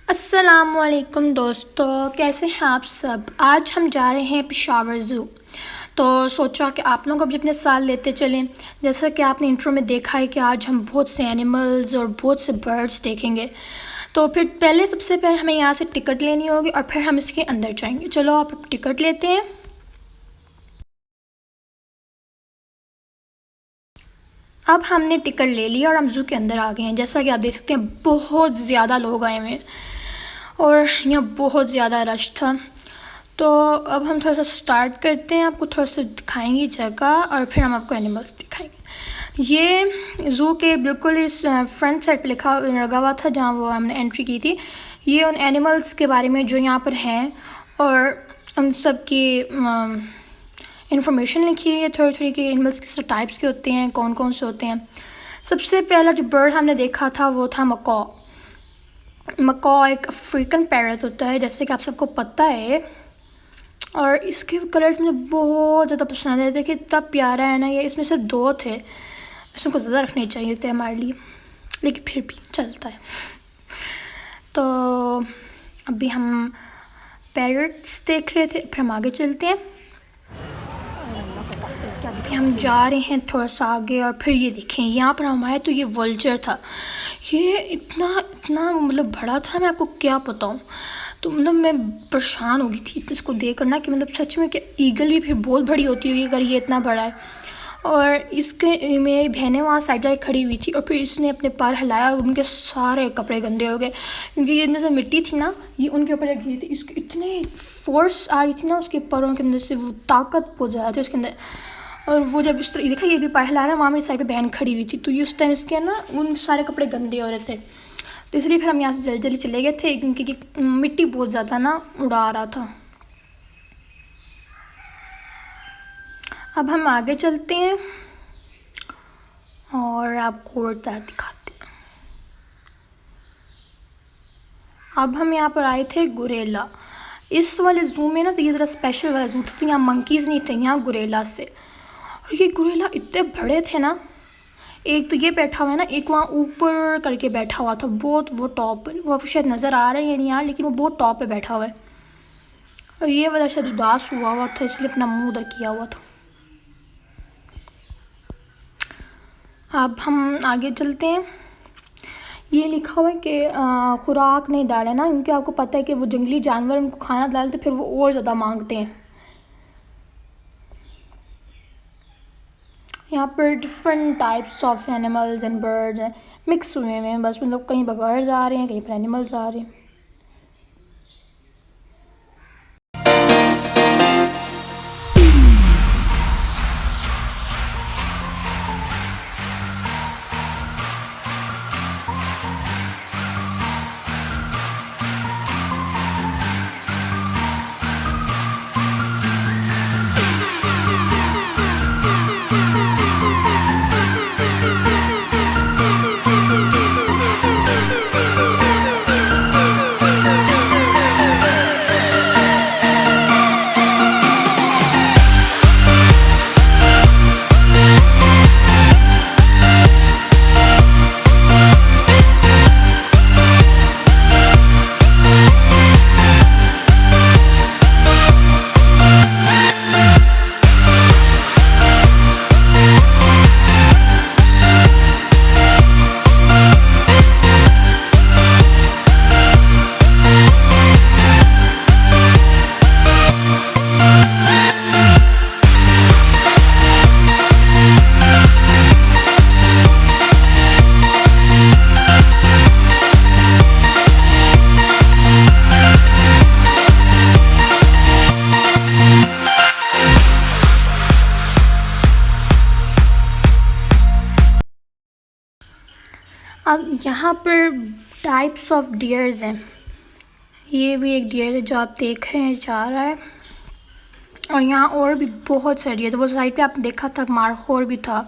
अस्सलामुअलैकुम दोस्तों, कैसे हैं आप सब। आज हम जा रहे हैं पेशावर ज़ू। तो सोचा कि आप लोगों को भी अपने साथ लेते चलें। जैसा कि आपने इंट्रो में देखा है कि आज हम बहुत से एनिमल्स और बहुत से बर्ड्स देखेंगे। तो फिर सबसे पहले हमें यहाँ से टिकट लेनी होगी और फिर हम इसके अंदर जाएंगे। चलो आप टिकट लेते हैं। अब हमने टिकट ले लिया और हम ज़ू के अंदर आ गए हैं। जैसा कि आप देख सकते हैं बहुत ज़्यादा लोग आए हुए हैं और यहाँ बहुत ज़्यादा रश था। तो अब हम थोड़ा सा स्टार्ट करते हैं, आपको थोड़ा सा दिखाएंगे जगह और फिर हम आपको एनिमल्स दिखाएंगे। ये ज़ू के बिल्कुल इस फ्रंट साइड पे लगा हुआ था जहाँ वो हमने एंट्री की थी। ये उन एनिमल्स के बारे में जो यहाँ पर हैं और उन सब की इंफॉर्मेशन लिखी है थोड़ी थोड़ी कि एनिमल्स किस तरह टाइप्स के होते हैं, कौन कौन से होते हैं। सबसे पहला जो बर्ड हमने देखा था वो था मकॉ। मकॉ एक अफ्रीकन पैरट होता है, जैसे कि आप सबको पता है। और इसके कलर्स मुझे बहुत ज़्यादा पसंद है। देखिए इतना प्यारा है ना ये। इसमें सिर्फ 2 थे, इसमें को ज़्यादा रखने चाहिए थे हमारे लिए, लेकिन फिर भी चलता है। तो अभी हम पैरट्स देख रहे थे, फिर हम आगे चलते हैं। अभी हम जा रहे हैं थोड़ा सा आगे और फिर ये देखें यहाँ पर हम आए तो ये वल्चर था। ये इतना इतना मतलब बड़ा था, मैं आपको क्या बताऊँ। तो मतलब मैं परेशान हो गई थी इसको देख कर ना कि मतलब सच में कि ईगल भी फिर बहुत बड़ी होती होगी अगर ये इतना बड़ा है। और इसके मेरी बहनें वहाँ साइड जाके खड़ी हुई थी और फिर इसने अपने पैर हिलाया और उनके सारे कपड़े गंदे हो गए, क्योंकि ये अंदर से मिट्टी थी ना, ये उनके ऊपर गिरी थी। इसकी इतनी फोर्स आ रही थी ना उसके पैरों के अंदर से, वो ताकत पहुँच जा रही थी उसके अंदर। और वो जब इस तरह देखा ये भी पैर हिला रहा है, वहाँ मेरी साइड पे बहन खड़ी हुई थी, तो ये उस टाइम इसके ना उन सारे कपड़े गंदे हो रहे थे। तो इसलिए फिर हम यहाँ से जल्दी जल्दी चले गए थे क्योंकि मिट्टी बहुत ज़्यादा ना उड़ा रहा था। अब हम आगे चलते हैं और आपको और दिखाते हैं। अब हम यहाँ पर आए थे गुरेला। इस वाले ज़ू में ना तो ये ज़रा स्पेशल वाला ज़ू था, यहाँ मंकीज़ नहीं थे, यहाँ गुरेला से। और ये गुरेला इतने बड़े थे ना, एक तो ये बैठा हुआ है ना, एक वहाँ ऊपर करके बैठा हुआ था बहुत, वो टॉप पर, वो शायद नज़र आ रहे हैं नहीं यार, लेकिन वो बहुत टॉप पे बैठा हुआ है। और ये वाला शायद उदास हुआ था इसलिए अपना मुंह उधर किया हुआ था। अब हम आगे चलते हैं। ये लिखा हुआ है कि खुराक नहीं डालें ना, क्योंकि आपको पता है कि वो जंगली जानवर उनको खाना डालते फिर वो और ज़्यादा मांगते हैं। यहाँ पर different types of animals and birds हैं, मिक्स हुए हैं। बस मतलब कहीं पर बर्ड्स आ रहे हैं, कहीं पर एनिमल्स आ रहे हैं। अब यहाँ पर टाइप्स ऑफ डियर्स हैं। ये भी एक डियर है जो आप देख रहे हैं जा रहा है, और यहाँ और भी बहुत सारे डियर थे। वो साइड पे आपने देखा था मारखोर भी था,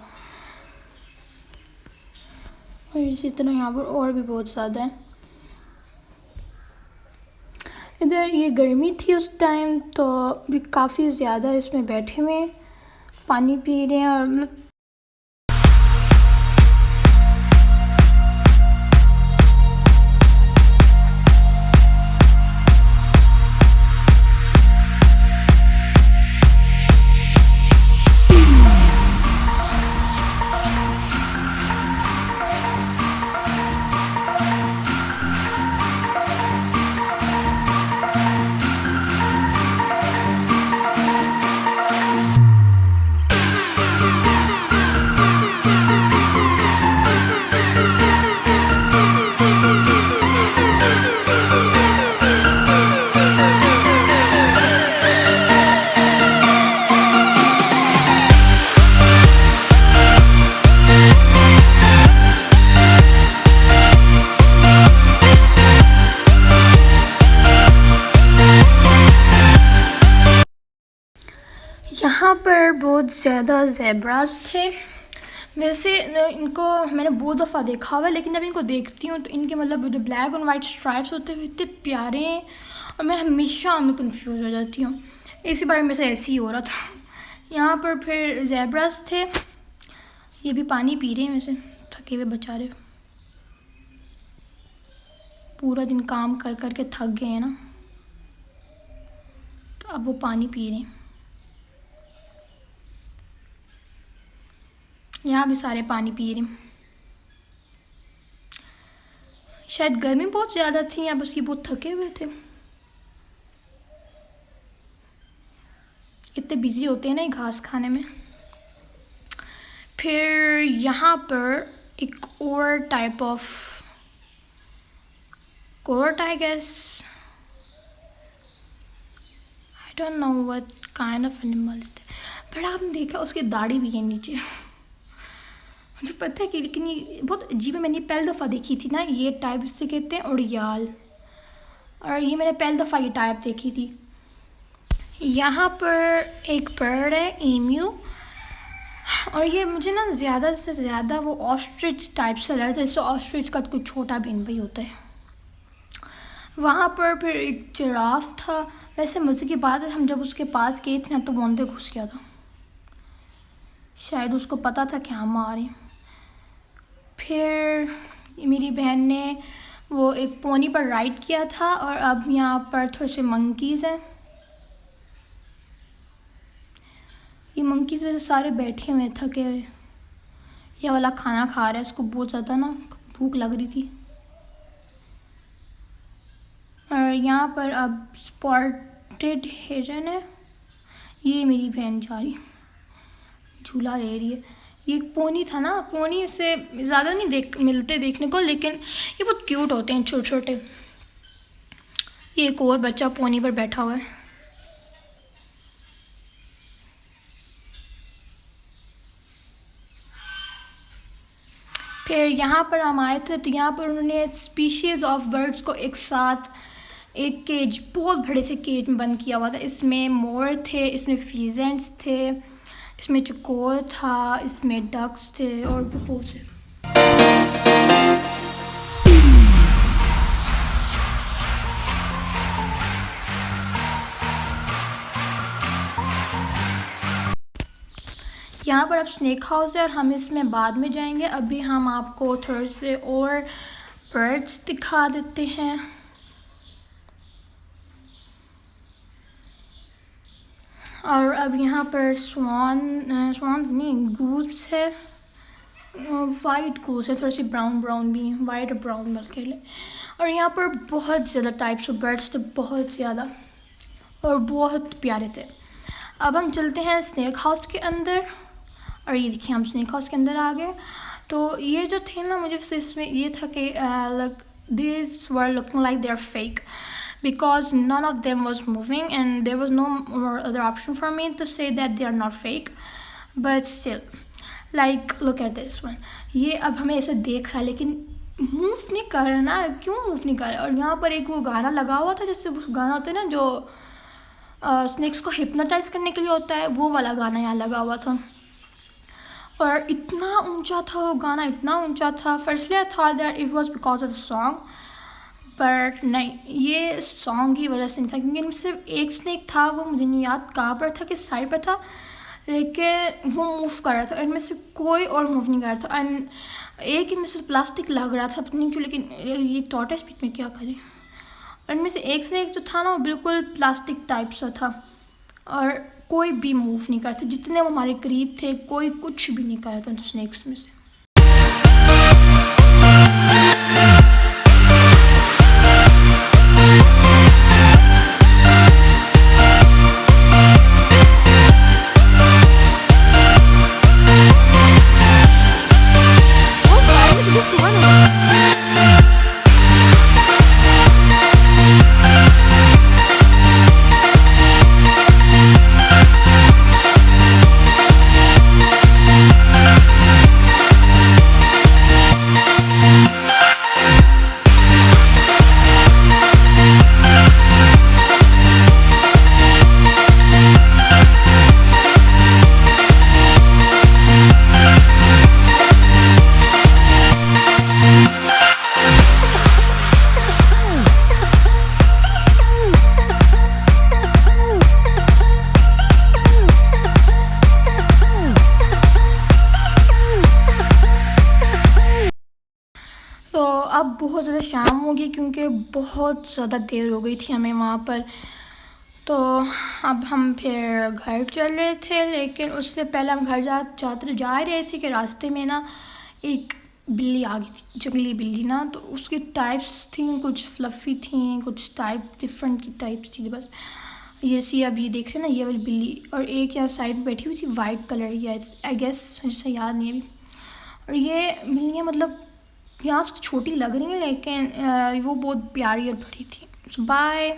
और इसी तरह यहाँ पर और भी बहुत ज़्यादा है। इधर ये गर्मी थी उस टाइम, तो भी काफ़ी ज़्यादा इसमें बैठे हुए हैं, पानी पी रहे हैं। और मतलब बहुत ज़्यादा ज़ेब्रास थे। वैसे इनको मैंने बहुत दफ़ा देखा हुआ है, लेकिन जब इनको देखती हूँ तो इनके मतलब जो ब्लैक एंड वाइट स्ट्राइप्स होते हैं इतने प्यारे हैं, और मैं हमेशा उनमें कंफ्यूज हो जाती हूँ। इसी बारे में से ऐसे ही हो रहा था। यहाँ पर फिर ज़ेब्रास थे, ये भी पानी पी रहे हैं, वैसे थके हुए बेचारे, पूरा दिन काम कर कर के थक गए हैं ना, तो अब वो पानी पी रहे हैं। यहाँ भी सारे पानी पी रहे हैं। शायद गर्मी बहुत ज़्यादा थी, या बस ये बहुत थके हुए थे। इतने बिजी होते हैं ना ये घास खाने में। फिर यहाँ पर एक और type of court, I guess, I don't know what kind of animal, but आपने देखा उसकी दाढ़ी भी है नीचे। मुझे पता है कि, लेकिन ये बहुत अजीब है। मैंने पहली दफ़ा देखी थी ना ये टाइप, इससे कहते हैं उड़ियाल, और ये मैंने पहली दफ़ा ये टाइप देखी थी। यहाँ पर एक बर्ड है, एम्यू, और ये मुझे ना ज़्यादा से ज़्यादा वो ऑस्ट्रिच टाइप से लग रहा था, जैसे ऑस्ट्रिच का कोई छोटा बहन भाई होता है। वहाँ पर फिर एक जिराफ था। वैसे मज़े की बात है, हम जब उसके पास गए थे ना तो वो अंदर घुस गया था, शायद उसको पता था कि हम आ रहे हैं। फिर मेरी बहन ने वो एक पोनी पर राइड किया था, और अब यहाँ पर थोड़े से मंकीज़ हैं। ये मंकीज़ वैसे सारे बैठे हुए थके हुए। ये वाला खाना खा रहा है, इसको बहुत ज़्यादा ना भूख लग रही थी। और यहाँ पर अब स्पॉटेड हिरन है। ये मेरी बहन जा रही, झूला ले रही है। ये एक पोनी था ना, पोनी से ज़्यादा नहीं मिलते देखने को, लेकिन ये बहुत क्यूट होते हैं, छोटे छोटे। ये एक और बच्चा पोनी पर बैठा हुआ है। फिर यहाँ पर हम आए थे, तो यहाँ पर उन्होंने स्पीशीज़ ऑफ बर्ड्स को एक साथ एक केज, बहुत बड़े से केज में बंद किया हुआ था। इसमें मोर थे, इसमें फीजेंट्स थे, इसमें चकोर था, इसमें डक्स थे, और भी बहुत से। यहाँ पर अब स्नेक हाउस है, और हम इसमें बाद में जाएंगे। अभी हम आपको थोड़े से और बर्ड्स दिखा देते हैं। और अब यहाँ पर स्वान नहीं, गूस है, वाइट गूस है, थोड़ी सी ब्राउन ब्राउन भी है, वाइट और ब्राउन बल्कि। और यहाँ पर बहुत ज़्यादा टाइप्स ऑफ बर्ड्स थे, बहुत ज़्यादा, और बहुत प्यारे थे। अब हम चलते हैं स्नेक हाउस के अंदर, और ये देखिए हम स्नेक हाउस के अंदर आ गए। तो ये जो थे ना, मुझे इसमें ये था कि these were looking like they're fake, because none of them was moving and there was no other option for me to say that they are not fake, but still, like look at this one. ये अब हमें ऐसे देख रहा है लेकिन move नहीं कर रहा ना, क्यों मूव नहीं कर रहा। और यहाँ पर एक वो गाना लगा हुआ था, जैसे वो गाना होता है ना जो स्नेक्स को हिप्नोटाइज करने के लिए होता है, वो वाला गाना यहाँ लगा हुआ था। और इतना ऊंचा था वो गाना, इतना ऊंचा था। Firstly I thought that it was because of the song, but नहीं, ये सॉन्ग की वजह से नहीं था, क्योंकि इनमें सिर्फ एक स्नेक था, वो मुझे नहीं याद कहाँ पर था, किस साइड पर था, लेकिन वो मूव कर रहा था। इनमें से कोई और मूव नहीं कर रहा था। एंड एक इनमें से प्लास्टिक लग रहा था, पता नहीं क्यों, लेकिन ये टॉर्टोइस बीच में क्या करे। और इनमें से एक स्नेक जो था ना, वो बिल्कुल प्लास्टिक टाइप सा था, और कोई भी मूव नहीं करता। जितने वो हमारे करीब थे, कोई कुछ भी नहीं कर रहा था स्नेक्स में से। तो अब बहुत ज़्यादा शाम हो गई क्योंकि बहुत ज़्यादा देर हो गई थी हमें वहाँ पर। तो अब हम फिर घर चल रहे थे, लेकिन उससे पहले हम घर जा रहे थे कि रास्ते में ना एक बिल्ली आ गई थी, जंगली बिल्ली ना। तो उसकी टाइप्स थी, कुछ फ्लफ़ी थी, कुछ टाइप डिफरेंट की टाइप्स थी बस। ये सी अभी देख रहे हैं ना, ये वाली बिल्ली, और एक यहाँ साइड बैठी हुई थी वाइट कलर की, आई गेस, मुझे याद नहीं अभी। और ये बिल्लियाँ मतलब यहाँ से छोटी लग रही हैं, लेकिन वो बहुत प्यारी और बड़ी थी। बाय।